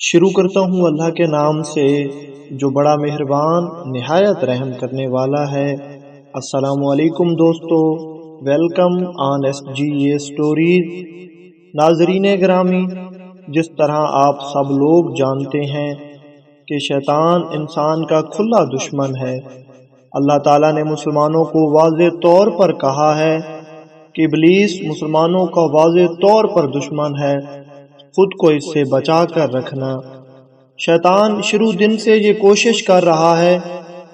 شروع کرتا ہوں اللہ کے نام سے جو بڑا مہربان نہایت رحم کرنے والا ہے۔ السلام علیکم دوستو، welcome on S G A stories. ناظرین گرامی، جس طرح آپ سب لوگ جانتے ہیں کہ شیطان انسان کا کھلا دشمن ہے، اللہ تعالیٰ نے مسلمانوں کو واضح طور پر کہا ہے کہ ابلیس مسلمانوں کا واضح طور پر دشمن ہے، خود کو اس سے بچا کر رکھنا۔ شیطان شروع دن سے یہ کوشش کر رہا ہے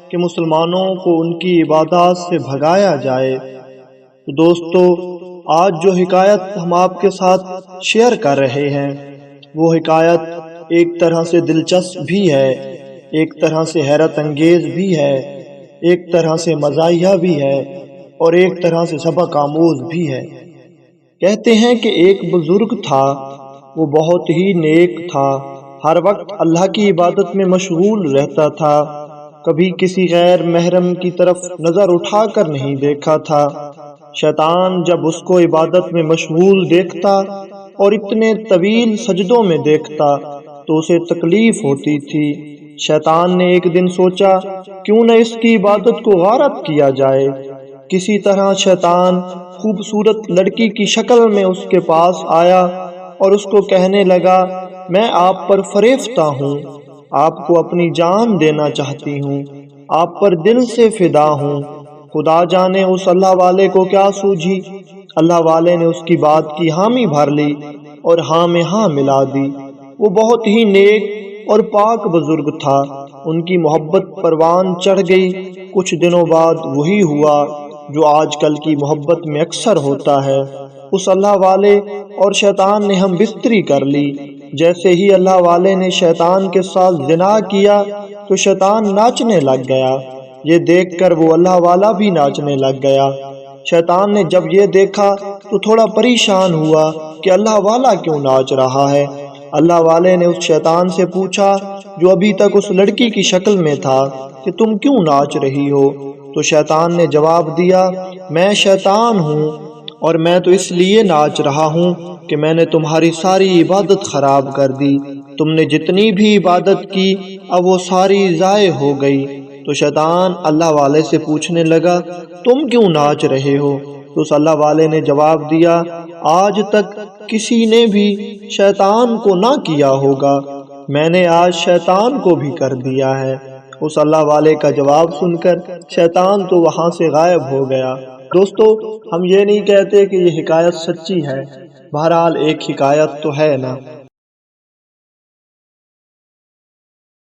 کہ مسلمانوں کو ان کی عبادات سے بھگایا جائے۔ تو دوستو، آج جو حکایت ہم آپ کے ساتھ شیئر کر رہے ہیں، وہ حکایت ایک طرح سے دلچسپ بھی ہے، ایک طرح سے حیرت انگیز بھی ہے، ایک طرح سے مزاحیہ بھی ہے، اور ایک طرح سے سبق آموز بھی ہے۔ کہتے ہیں کہ ایک بزرگ تھا، وہ بہت ہی نیک تھا، ہر وقت اللہ کی عبادت میں مشغول رہتا تھا، کبھی کسی غیر محرم کی طرف نظر اٹھا کر نہیں دیکھا تھا۔ شیطان جب اس کو عبادت میں مشغول دیکھتا اور اتنے طویل سجدوں میں دیکھتا تو اسے تکلیف ہوتی تھی۔ شیطان نے ایک دن سوچا کیوں نہ اس کی عبادت کو غارت کیا جائے۔ کسی طرح شیطان خوبصورت لڑکی کی شکل میں اس کے پاس آیا اور اس کو کہنے لگا، میں آپ پر فریفتہ ہوں، آپ کو اپنی جان دینا چاہتی ہوں، آپ پر دل سے فدا ہوں۔ خدا جانے اس اللہ والے کو کیا سوجھی۔ اللہ والے نے اس کی بات کی حامی بھر لی اور ہاں میں ہاں ملا دی۔ وہ بہت ہی نیک اور پاک بزرگ تھا، ان کی محبت پروان چڑھ گئی۔ کچھ دنوں بعد وہی ہوا جو آج کل کی محبت میں اکثر ہوتا ہے، اس اللہ والے اور شیطان نے ہم بستری کر لی۔ جیسے ہی اللہ والے نے شیطان کے ساتھ زنا کیا تو شیطان ناچنے لگ گیا، یہ دیکھ کر وہ اللہ والا بھی ناچنے لگ گیا۔ شیطان نے جب یہ دیکھا تو تھوڑا پریشان ہوا کہ اللہ والا کیوں ناچ رہا ہے۔ اللہ والے نے اس شیطان سے پوچھا جو ابھی تک اس لڑکی کی شکل میں تھا کہ تم کیوں ناچ رہی ہو؟ تو شیطان نے جواب دیا، میں شیطان ہوں اور میں تو اس لیے ناچ رہا ہوں کہ میں نے تمہاری ساری عبادت خراب کر دی، تم نے جتنی بھی عبادت کی اب وہ ساری ضائع ہو گئی۔ تو شیطان اللہ والے سے پوچھنے لگا، تم کیوں ناچ رہے ہو؟ تو اس اللہ والے نے جواب دیا، آج تک کسی نے بھی شیطان کو نہ کیا ہوگا، میں نے آج شیطان کو بھی کر دیا ہے۔ اس اللہ والے کا جواب سن کر شیطان تو وہاں سے غائب ہو گیا۔ دوستو، ہم یہ نہیں کہتے کہ یہ حکایت سچی ہے، بہرحال ایک حکایت تو ہے نا۔